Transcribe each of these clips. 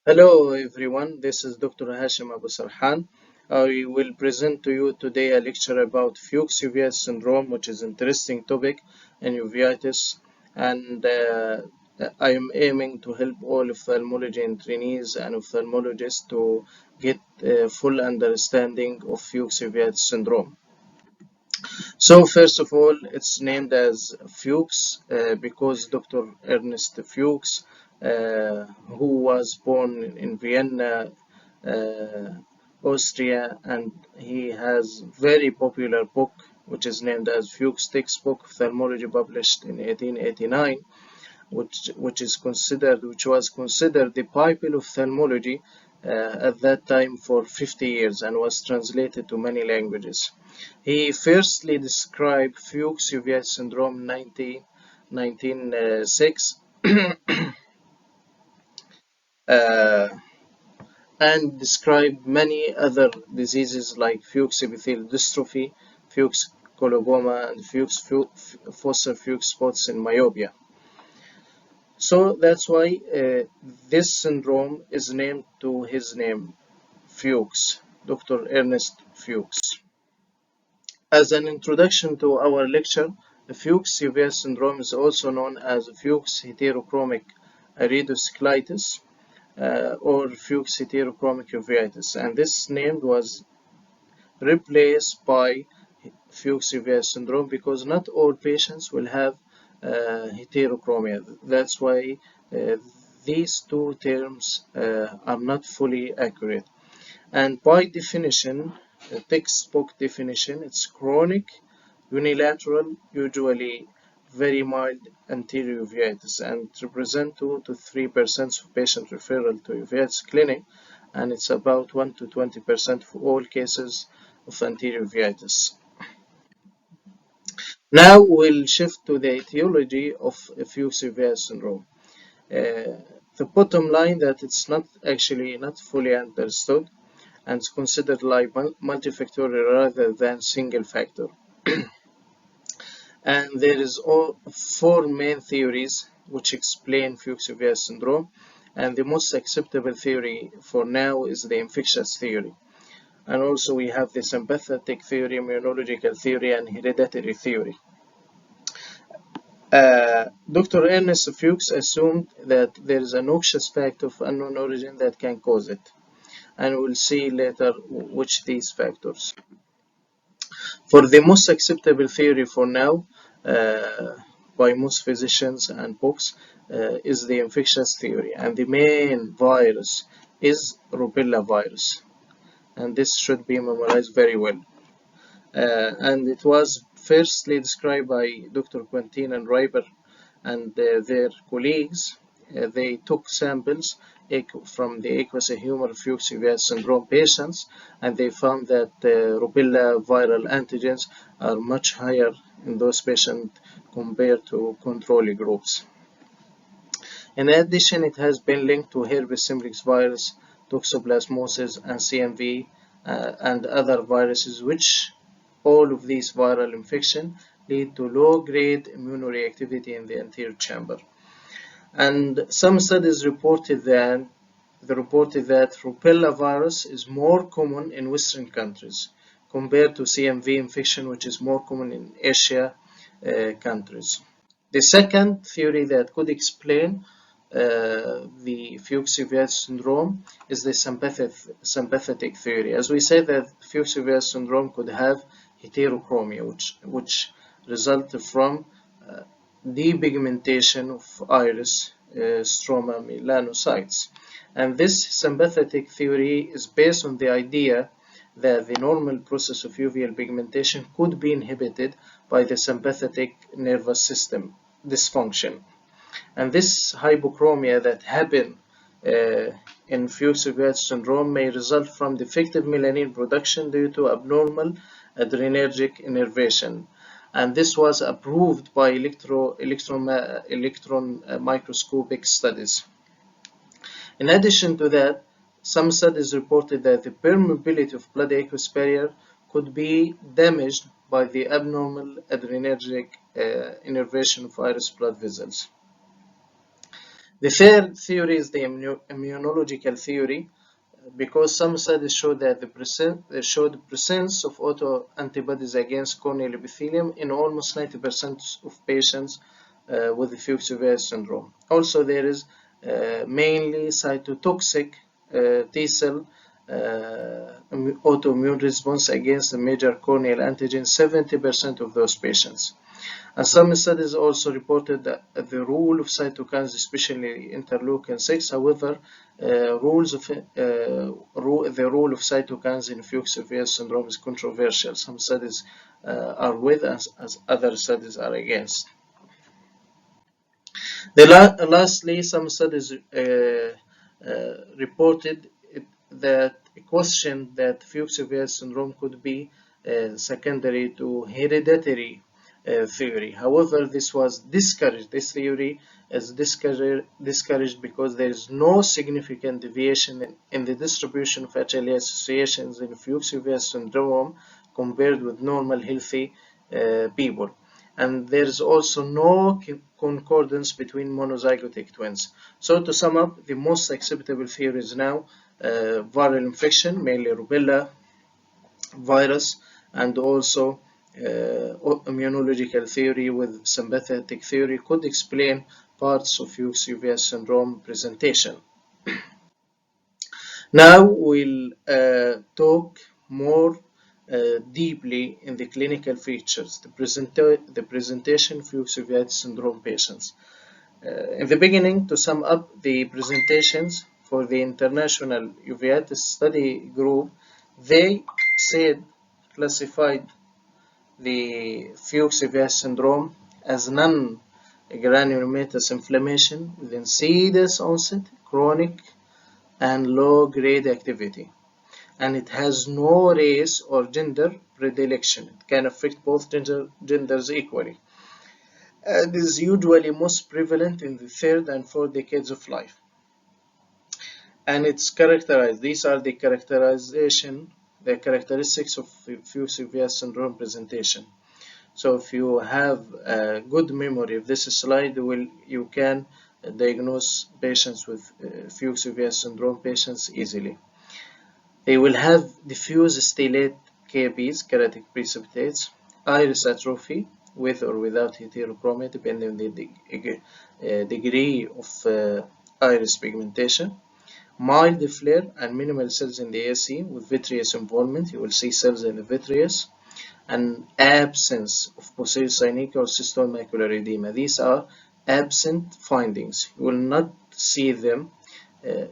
Hello everyone, this is Dr. Hashem Abu Serhan. I will present to you today a lecture about Fuchs Uveitis Syndrome, which is an interesting topic in uveitis, and I am aiming to help all ophthalmology trainees and ophthalmologists to get a full understanding of Fuchs Uveitis Syndrome. So first of all, it's named as Fuchs because Dr. Ernest Fuchs, who was born in Vienna, Austria, and he has very popular book which is named as Fuchs Textbook Ophthalmology, published in 1889, which was considered the Bible of ophthalmology at that time for 50 years and was translated to many languages. He firstly described Fuchs Uveitis Syndrome in 1906 and described many other diseases like Fuchs epithelial dystrophy, Fuchs coloboma, and Fuchs fossa Fuchs spots in myopia. So that's why this syndrome is named to his name, Fuchs, Dr. Ernest Fuchs. As an introduction to our lecture, the Fuchs Uveitis Syndrome is also known as Fuchs Heterochromic Iridocyclitis or Fuchs Heterochromic Uveitis, and this name was replaced by Fuchs Uveitis Syndrome because not all patients will have heterochromia. That's why these two terms are not fully accurate. And by definition, the textbook definition, it's chronic, unilateral, usually very mild anterior uveitis, and represent 2 to 3% of patient referral to uveitis clinic, and it's about 1 to 20% for all cases of anterior uveitis. Now we'll shift to the etiology of Fuchs Uveitis Syndrome. The bottom line that it's not fully understood, and it's considered like multifactorial rather than single factor. And there is four main theories which explain Fuchs Uveitis Syndrome, and the most acceptable theory for now is the infectious theory. And also we have the sympathetic theory, immunological theory, and hereditary theory. Dr. Ernest Fuchs assumed that there is a noxious factor of unknown origin that can cause it, and we'll see later which these factors. For the most acceptable theory for now, by most physicians and books, is the infectious theory, and the main virus is rubella virus, and this should be memorized very well. And it was firstly described by Dr. Quentin and Reiber and their colleagues. They took samples from the aqueous humor Fuchs Uveitis Syndrome patients, and they found that rubella viral antigens are much higher in those patients compared to control groups. In addition, it has been linked to herpes simplex virus, toxoplasmosis, and CMV, and other viruses, which all of these viral infections lead to low-grade immunoreactivity in the anterior chamber. And some studies reported that rubella virus is more common in Western countries compared to CMV infection, which is more common in Asia countries. The second theory that could explain the Fuchs Uveitis Syndrome is the sympathetic theory. As we said, that Fuchs Uveitis Syndrome could have heterochromia, which resulted from depigmentation of iris stroma melanocytes. And this sympathetic theory is based on the idea that the normal process of uveal pigmentation could be inhibited by the sympathetic nervous system dysfunction. And this hypochromia that happened in Fuchs Uveitis Syndrome may result from defective melanin production due to abnormal adrenergic innervation. And this was approved by electron microscopic studies. In addition to that, some studies reported that the permeability of blood aqueous barrier could be damaged by the abnormal adrenergic innervation of iris blood vessels. The third theory is the immunological theory, because some studies show that they showed the presence of autoantibodies against corneal epithelium in almost 90% of patients with the Fuchs Uveitis syndrome. Also, there is mainly cytotoxic T-cell autoimmune response against the major corneal antigen, 70% of those patients. And some studies also reported that the role of cytokines, especially interleukin 6, however, the role of cytokines in Fuchs Uveitis syndrome is controversial. Some studies are with as other studies are against. Lastly, some studies reported that a question that Fuchs Uveitis syndrome could be secondary to hereditary theory. However, this was discouraged. This theory is discouraged because there is no significant deviation in the distribution of HLA associations in Fuchs Uveitis syndrome compared with normal healthy people. And there is also no concordance between monozygotic twins. So to sum up, the most acceptable theory is now viral infection, mainly rubella virus, and also immunological theory with sympathetic theory could explain parts of Fuchs Uveitis syndrome presentation. Now we'll talk more deeply in the clinical features, the presentation Fuchs Uveitis syndrome patients. In the beginning, to sum up the presentations for the International Uveitis Study Group, they classified the Fuchs Uveitis syndrome as non-granulomatous inflammation with insidious onset, chronic, and low-grade activity. And it has no race or gender predilection. It can affect both genders equally. And is usually most prevalent in the third and fourth decades of life. And it's characterized, these are the characteristics of Fuchs Uveitis syndrome presentation. So if you have a good memory of this slide, you can diagnose patients with Fuchs Uveitis syndrome patients easily. They will have diffuse stellate KBs, keratic precipitates, iris atrophy with or without heterochromia depending on the degree of iris pigmentation, mild flare and minimal cells in the AC with vitreous involvement. You will see cells in the vitreous, and absence of posterior synechial or cystoid macular edema. These are absent findings. You will not see them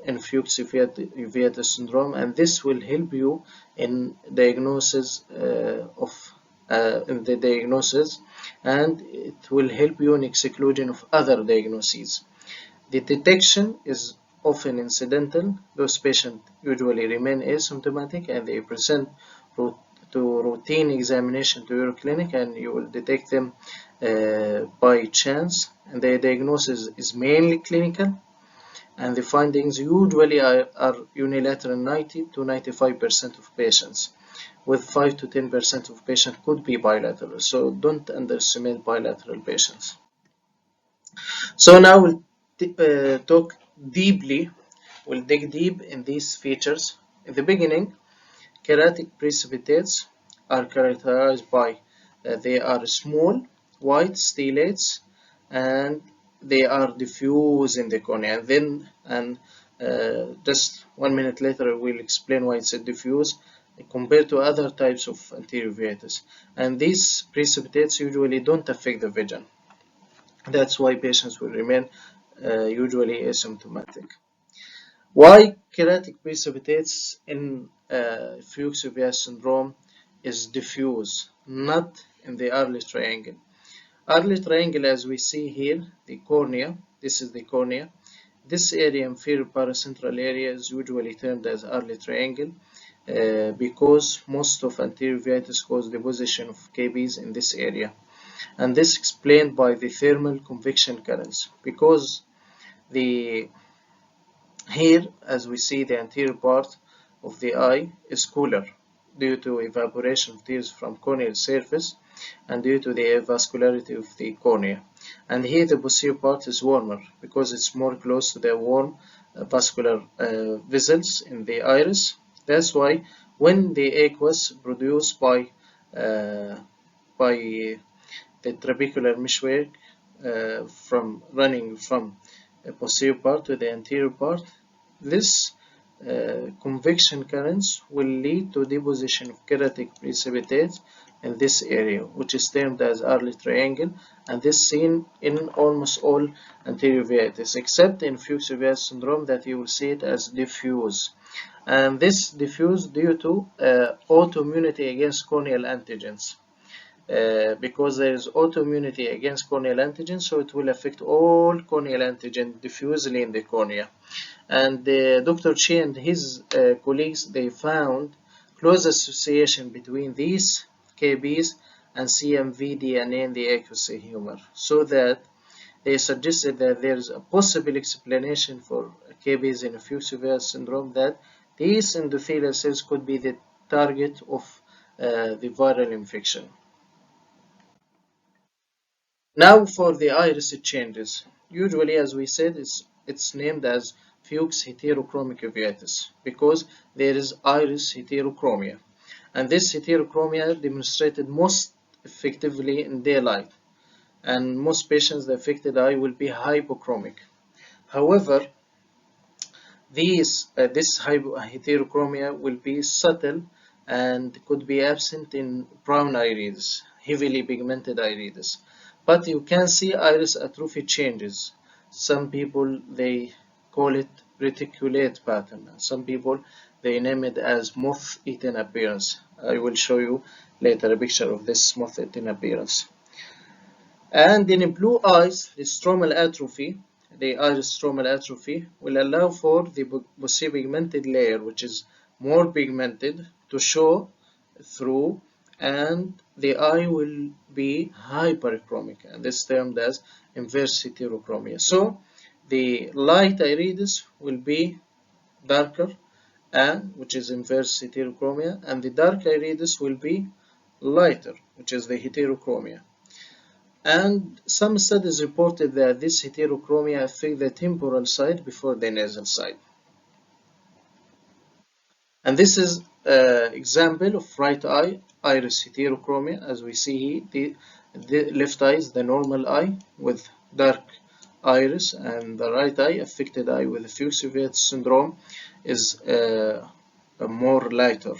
in Fuchs Uveitis syndrome, and this will help you in diagnosis and it will help you in exclusion of other diagnoses. The detection is often incidental. Those patients usually remain asymptomatic and they present to routine examination to your clinic, and you will detect them by chance, and the diagnosis is mainly clinical, and the findings usually are unilateral. 90 to 95% of patients, with 5 to 10% of patients could be bilateral, so don't underestimate bilateral patients. So now we'll dig deep in these features. In the beginning, keratic precipitates are characterized by they are small white stellates and they are diffuse in the cornea. And just 1 minute later we'll explain why it's diffuse compared to other types of anterior uveitis. And these precipitates usually don't affect the vision. That's why patients will remain usually asymptomatic. Why keratic precipitates in Fuchs Uveitis syndrome is diffuse, not in the early triangle. Early triangle, as we see here, the cornea, this is the cornea. This area, inferior paracentral area, is usually termed as early triangle because most of anterior uveitis cause deposition of KBs in this area. And this is explained by the thermal convection currents, because here, as we see, the anterior part of the eye is cooler due to evaporation of tears from corneal surface, and due to the vascularity of the cornea. And here the posterior part is warmer because it's more close to the warm vascular vessels in the iris. That's why when the aqueous produced by the trabecular meshwork from running from the posterior part to the anterior part, this convection currents will lead to deposition of keratic precipitate in this area, which is termed as early triangle, and this is seen in almost all anterior uveitis, except in Fuchs Uveitis syndrome that you will see it as diffuse. And this diffuse due to autoimmunity against corneal antigens. Because there is autoimmunity against corneal antigen, so it will affect all corneal antigen diffusely in the cornea. And Dr. Chi and his colleagues, they found close association between these KBs and CMV DNA in the aqueous humor, so that they suggested that there is a possible explanation for KBs in Fuchs Uveitis syndrome, that these endothelial cells could be the target of the viral infection. Now for the iris changes. Usually, as we said, it's named as Fuchs Heterochromic Uveitis because there is iris heterochromia. And this heterochromia demonstrated most effectively in daylight. And most patients, the affected eye will be hypochromic. However, this heterochromia will be subtle and could be absent in brown irides, heavily pigmented irides. But you can see iris atrophy changes. Some people, they call it reticulate pattern. Some people, they name it as moth-eaten appearance. I will show you later a picture of this moth-eaten appearance. And in blue eyes, the stromal atrophy, the iris stromal atrophy, will allow for the posterior pigmented layer, which is more pigmented, to show through, and the eye will be hyperchromic, and this is termed as inverse heterochromia. So the light irides will be darker, and which is inverse heterochromia, and the dark irides will be lighter, which is the heterochromia. And some studies reported that this heterochromia affect the temporal side before the nasal side. And this is an example of right eye iris heterochromia, as we see here. The left eye is the normal eye with dark iris, and the right eye, affected eye with Fuchs Uveitis syndrome, is more lighter.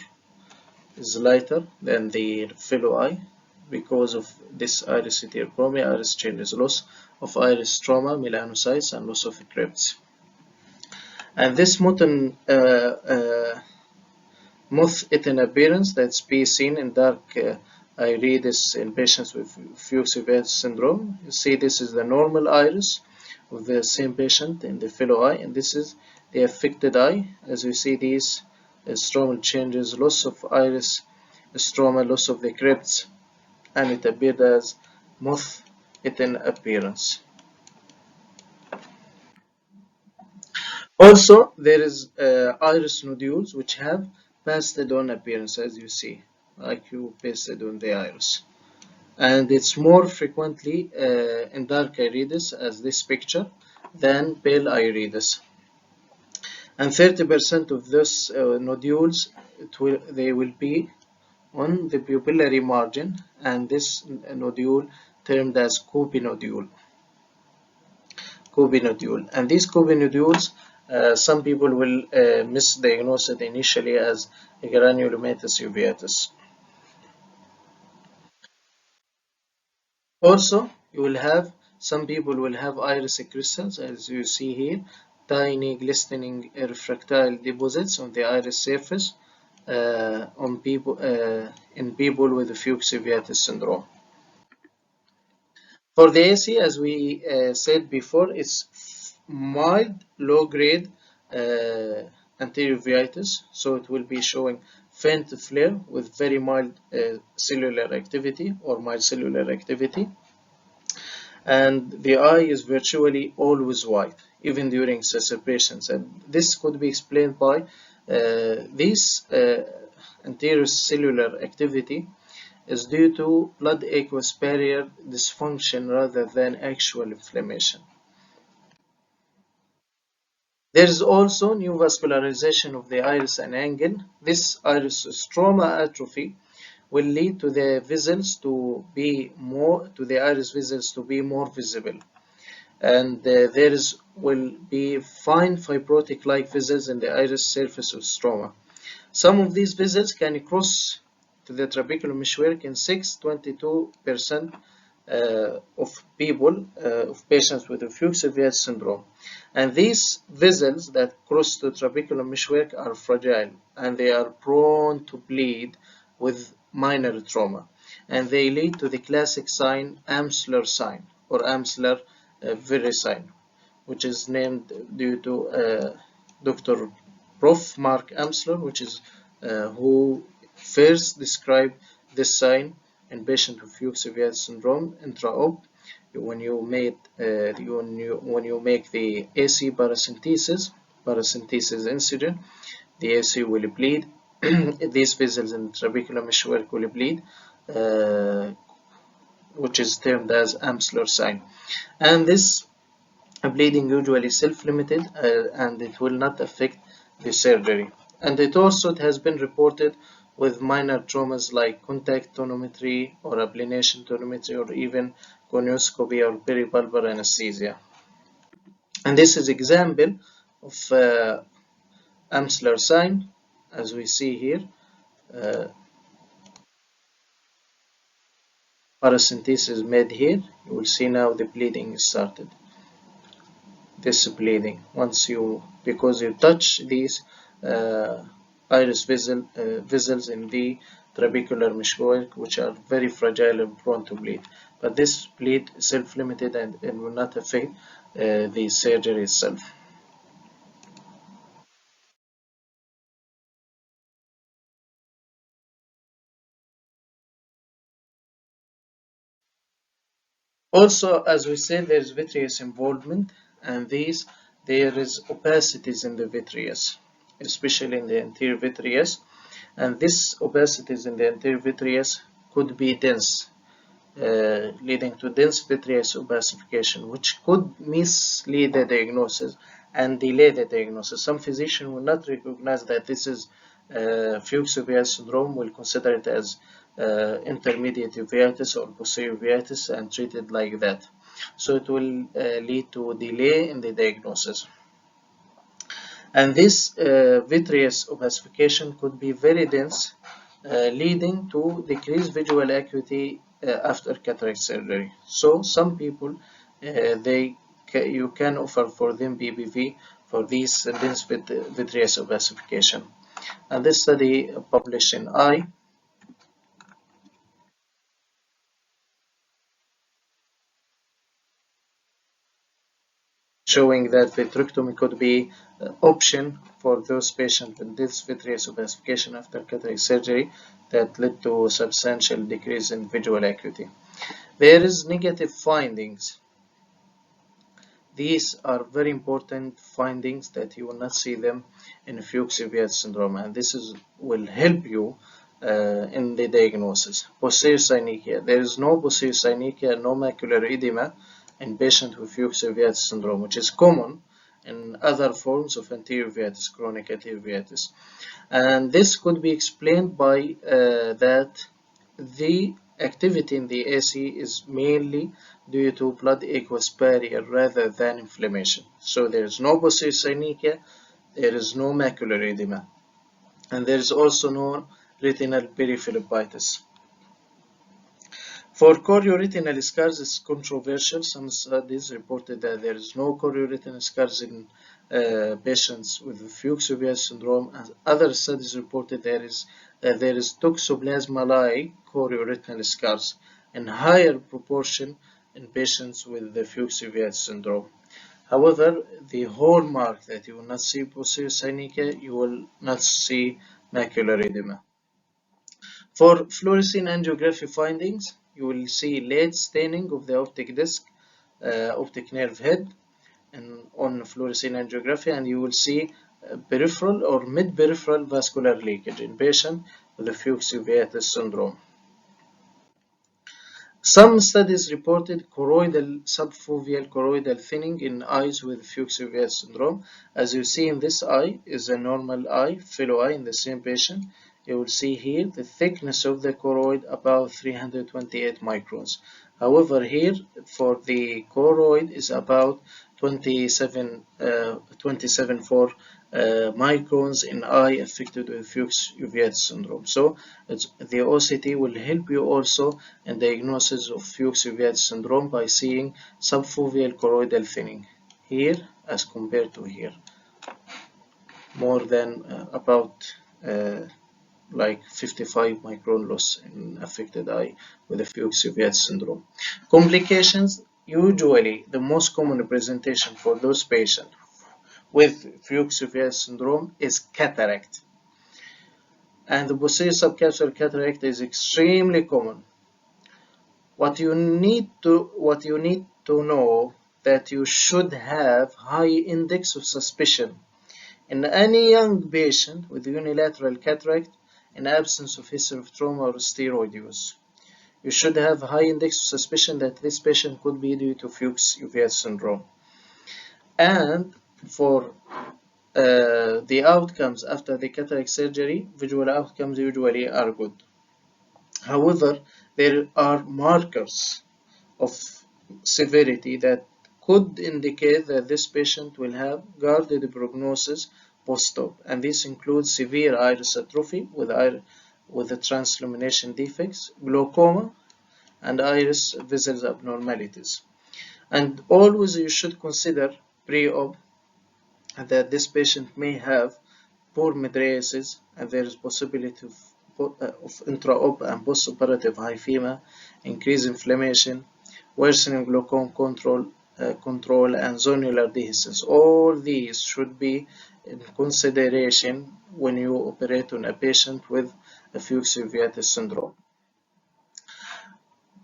Is lighter than the fellow eye because of this iris heterochromia. Iris changes, loss of iris stroma, melanocytes, and loss of crypts. And this moth-eaten appearance that's be seen in dark irides in patients with Fuchs Uveitis syndrome. You see, this is the normal iris of the same patient in the fellow eye, and this is the affected eye. As you see, these stromal changes, loss of iris stroma, loss of the crypts, and it appeared as moth-eaten appearance. Also, there is iris nodules which have pasted on appearance, as you see, like you pasted on the iris. And it's more frequently in dark irides, as this picture, than pale irides. And 30% of those nodules, they will be on the pupillary margin, and this nodule termed as Kobe nodule. And these Kobe nodules, some people will misdiagnose it initially as granulomatous uveitis. Also, some people will have iris crystals, as you see here, tiny glistening refractile deposits on the iris surface in people with Fuchs Uveitis syndrome. For the AC, as we said before, it's mild, low-grade anterior uveitis, so it will be showing faint flare with very mild cellular activity or mild cellular activity, and the eye is virtually always white, even during exacerbations, and this could be explained by this anterior cellular activity is due to blood aqueous barrier dysfunction rather than actual inflammation. There is also new vascularization of the iris and angle. This iris stroma atrophy will lead to the vessels to be more iris vessels to be more visible, and will be fine fibrotic-like vessels in the iris surface of stroma. Some of these vessels can cross to the trabecular meshwork in 22% of people, of patients with Fuchs Uveitis syndrome. And these vessels that cross the trabecular meshwork are fragile and they are prone to bleed with minor trauma. And they lead to the classic sign, Amsler sign, or Amsler Virre sign, which is named due to Dr. Prof. Mark Amsler, which is who first described this sign in patients with Fuchs Uveitis syndrome intra-op. When you make the AC paracentesis incident, the AC will bleed. These vessels in the trabecular meshwork will bleed, which is termed as Amsler sign. And this bleeding usually self-limited, and it will not affect the surgery. And it has been reported with minor traumas like contact tonometry or ablation tonometry or even gonioscopy or peripalpal anesthesia. And this is example of Amsler sign, as we see here. Paracentesis made here. You will see now the bleeding started. This bleeding, because you touch these iris vessels in the trabecular meshwork, which are very fragile and prone to bleed. But this bleed is self-limited and will not affect the surgery itself. Also, as we said, there is vitreous involvement, and there is opacities in the vitreous, especially in the anterior vitreous, and this opacities in the anterior vitreous could be dense, leading to dense vitreous opacification, which could mislead the diagnosis and delay the diagnosis. Some physicians will not recognize that this is Fuchs Uveitis syndrome, will consider it as intermediate uveitis or posterior uveitis and treat it like that. So it will lead to delay in the diagnosis. And this vitreous opacification could be very dense, leading to decreased visual acuity after cataract surgery. So some people, you can offer for them BBV for these dense vitreous opacification. And this study published in Eye showing that vitrectomy could be an option for those patients with this vitreous opacification after cataract surgery that led to substantial decrease in visual acuity. There is negative findings. These are very important findings that you will not see them in Fuchs Uveitis syndrome, and will help you in the diagnosis. Posterior synechia. There is no posterior synechia, no macular edema in patients with Fuchs Uveitis syndrome, which is common in other forms of anterior uveitis, chronic anterior uveitis. And this could be explained by that the activity in the AC is mainly due to blood aqueous barrier rather than inflammation. So there is no posterior synechia, there is no macular edema, and there is also no retinal periphlebitis. For chorioretinal scars, it's controversial. Some studies reported that there is no chorioretinal scars in patients with Fuchs Uveitis syndrome, and other studies reported there is toxoplasma-like chorioretinal scars in higher proportion in patients with the Fuchs Uveitis syndrome. However, the hallmark that you will not see posterior synechia, you will not see macular edema. For fluorescein angiography findings, you will see late staining of the optic disc, optic nerve head, and on fluorescein angiography, and you will see peripheral or mid-peripheral vascular leakage in patients with the Fuchs Uveitis syndrome. Some studies reported subfoveal choroidal thinning in eyes with Fuchs Uveitis syndrome. As you see in this eye is a normal eye, fellow eye in the same patient. You will see here the thickness of the choroid about 328 microns. However, here for the choroid is about 27 for microns in eye affected with Fuchs Uveitis syndrome. So the OCT will help you also in diagnosis of Fuchs Uveitis syndrome by seeing subfoveal choroidal thinning here as compared to here, more than about like 55 micron loss in affected eye with the Fuchs Uveitis syndrome. Complications, usually the most common presentation for those patients with Fuchs Uveitis syndrome is cataract, and the posterior subcapsular cataract is extremely common. What you need to know that you should have high index of suspicion in any young patient with unilateral cataract in absence of history of trauma or steroid use. You should have high index of suspicion that this patient could be due to Fuchs Uveitis syndrome. And for the outcomes after the cataract surgery, visual outcomes usually are good. However, there are markers of severity that could indicate that this patient will have guarded prognosis post-op, and this includes severe iris atrophy with the transillumination defects, glaucoma, and iris vessels abnormalities. And always you should consider pre-op that this patient may have poor mydriasis, and there is possibility of intra-op and post-operative hyphema, increased inflammation, worsening glaucoma control, and zonular dehiscence. All these should be in consideration when you operate on a patient with a Fuchs Uveitis syndrome.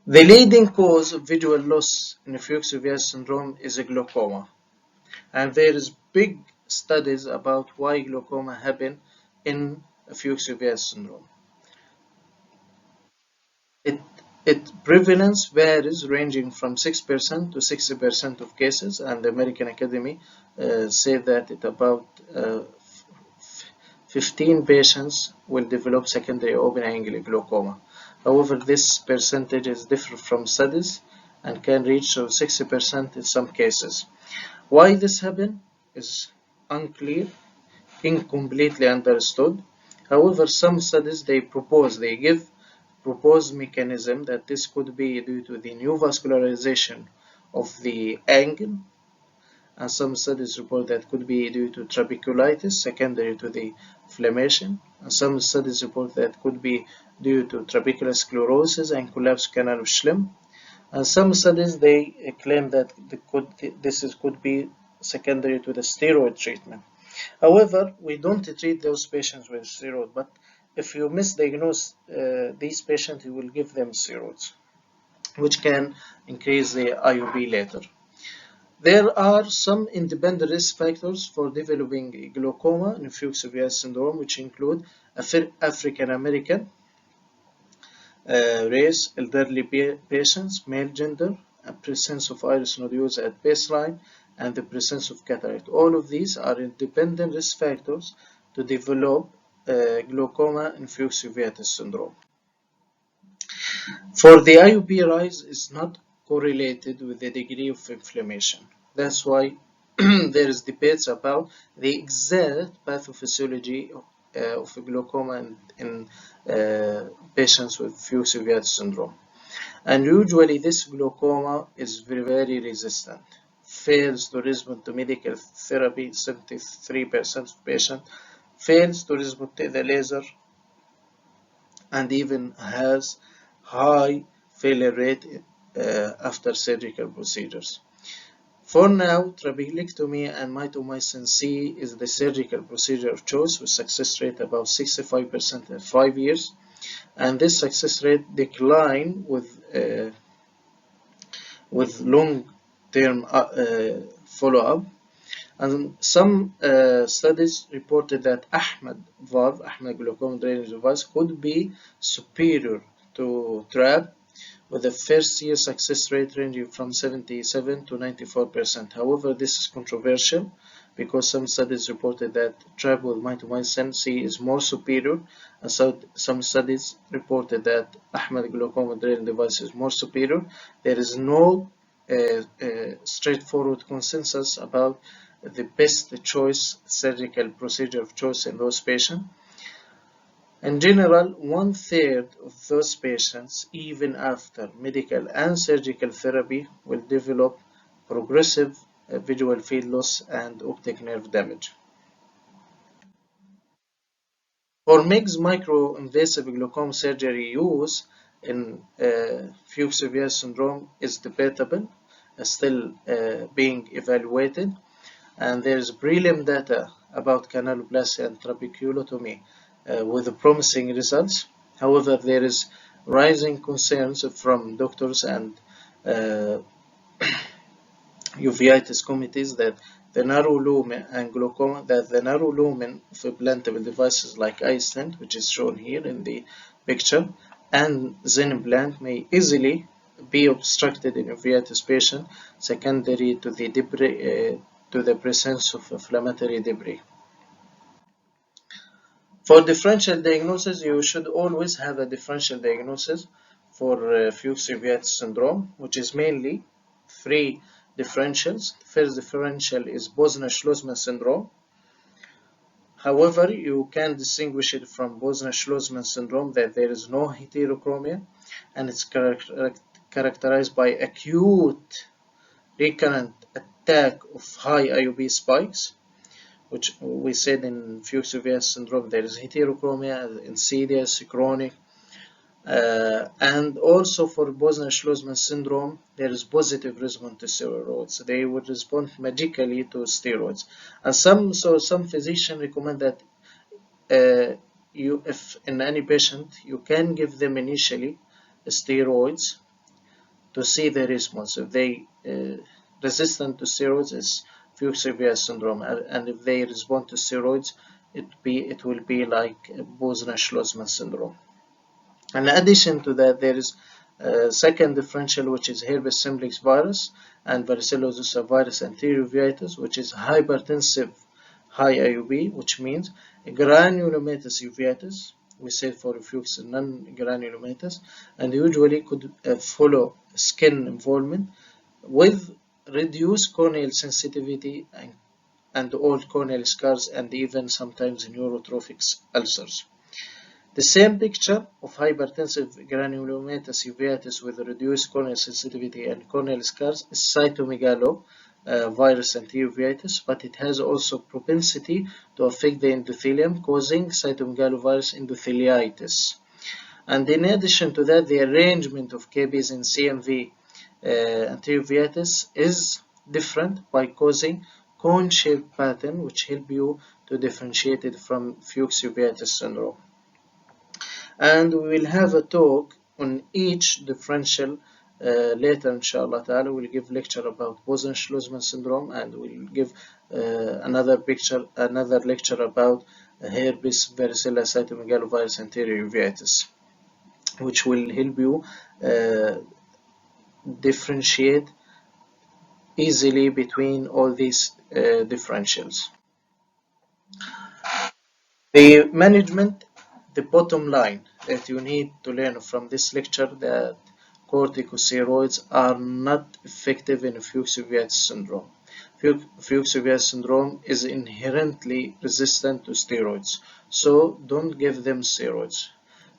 The leading cause of visual loss in Fuchs Uveitis syndrome is glaucoma, and there is big studies about why glaucoma happen in Fuchs Uveitis syndrome. Its prevalence varies, ranging from 6% to 60% of cases, and the American Academy said that about 15 patients will develop secondary open-angle glaucoma. However, this percentage is different from studies and can reach 60% in some cases. Why this happens is unclear, incompletely understood. However, some studies give proposed mechanism that this could be due to the new vascularization of the angle, and some studies report that could be due to trabeculitis secondary to the inflammation, and some studies report that could be due to trabecular sclerosis and collapsed canal of Schlemm, and some studies they claim that this could be secondary to the steroid treatment. However, we don't treat those patients with steroid, but if you misdiagnose these patients, you will give them steroids, which can increase the IUB later. There are some independent risk factors for developing glaucoma in Fuchs Uveitis syndrome, which include African American race, elderly patients, male gender, a presence of iris nodules at baseline, and the presence of cataract. All of these are independent risk factors to develop glaucoma in Fuchs Uveitis syndrome. For the IUB rise is not correlated with the degree of inflammation. That's why there is debates about the exact pathophysiology of glaucoma in patients with Fuchs Uveitis syndrome. And usually this glaucoma is very resistant, fails to respond to medical therapy, 73% of patients fails to respond to the laser, and even has high failure rate after surgical procedures. For now, trabeculectomy and mitomycin C is the surgical procedure of choice, with success rate about 65% in 5 years, and this success rate decline with long-term follow-up. And some studies reported that Ahmed glaucoma drainage valve, could be superior to TRAB with a first-year success rate ranging from 77 to 94%. However, this is controversial because some studies reported that travel with mitomycin C is more superior, and some studies reported that Ahmed glaucoma drilling device is more superior. There is no straightforward consensus about the best choice surgical procedure of choice in those patients. In general, 1/3 of those patients, even after medical and surgical therapy, will develop progressive visual field loss and optic nerve damage. For MIGS microinvasive glaucoma surgery use in Fuchs Uveitis syndrome is debatable, still being evaluated, and there is prelim data about canaloplasty and trabeculotomy with promising results. However, there is rising concerns from doctors and uveitis committees that the narrow lumen and glaucoma, that the narrow lumen of implantable devices like iStent, which is shown here in the picture, and Zen implant may easily be obstructed in uveitis patient secondary to the debris, to the presence of inflammatory debris. For differential diagnosis, you should always have a differential diagnosis for Fuchs Uveitis syndrome, which is mainly 3 differentials. The first differential is Bosner-Schlossman syndrome. However, you can distinguish it from Bosner-Schlossman syndrome that there is no heterochromia, and it's characterized by acute recurrent attack of high IOP spikes, which we said in Fuchs Uveitis syndrome there is heterochromia, insidious, chronic, and also for Bosner-Schlossman syndrome there is positive response to steroids. They would respond magically to steroids, and some physicians recommend that if in any patient you can give them initially steroids to see the response. If they resistant to steroids is Fuchs Uveitis syndrome, and if they respond to steroids, it will be like Bosner-Schlossman syndrome. In addition to that, there is a second differential, which is herpes simplex virus and varicella zoster virus anterior uveitis, which is hypertensive high IOP, which means granulomatous uveitis. We say for Fuchs non-granulomatous, and usually could follow skin involvement with reduced corneal sensitivity and old corneal scars, and even sometimes neurotrophic ulcers. The same picture of hypertensive granulomatous uveitis with reduced corneal sensitivity and corneal scars is cytomegalo virus anterior uveitis, but it has also propensity to affect the endothelium, causing cytomegalovirus endotheliitis. And in addition to that, the arrangement of KBs in CMV anterior uveitis is different by causing cone-shaped pattern, which help you to differentiate it from Fuchs Uveitis syndrome. And we will have a talk on each differential later, inshallah ta'ala. We'll give lecture about Bosner-Schlossman syndrome, and we'll give another lecture about herpes varicella cytomegalovirus anterior uveitis, which will help you differentiate easily between all these differentials. The management, the bottom line that you need to learn from this lecture, that corticosteroids are not effective in Fuchs Uveitis syndrome. Fuchs Uveitis syndrome is inherently resistant to steroids, so don't give them steroids.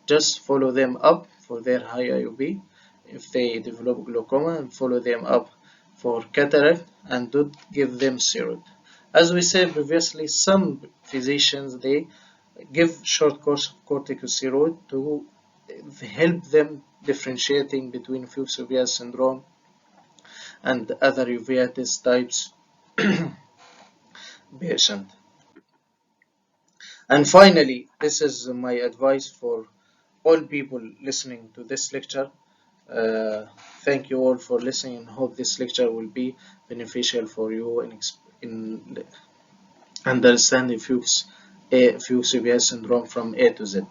Just follow them up for their high IOP if they develop glaucoma, and follow them up for cataract, and don't give them steroid. As we said previously, some physicians, they give short course of corticosteroid to help them differentiating between Fuchs Uveitis syndrome and other uveitis types patient. And finally, this is my advice for all people listening to this lecture. Thank you all for listening, and hope this lecture will be beneficial for you in understanding Fuchs Uveitis syndrome from A to Z.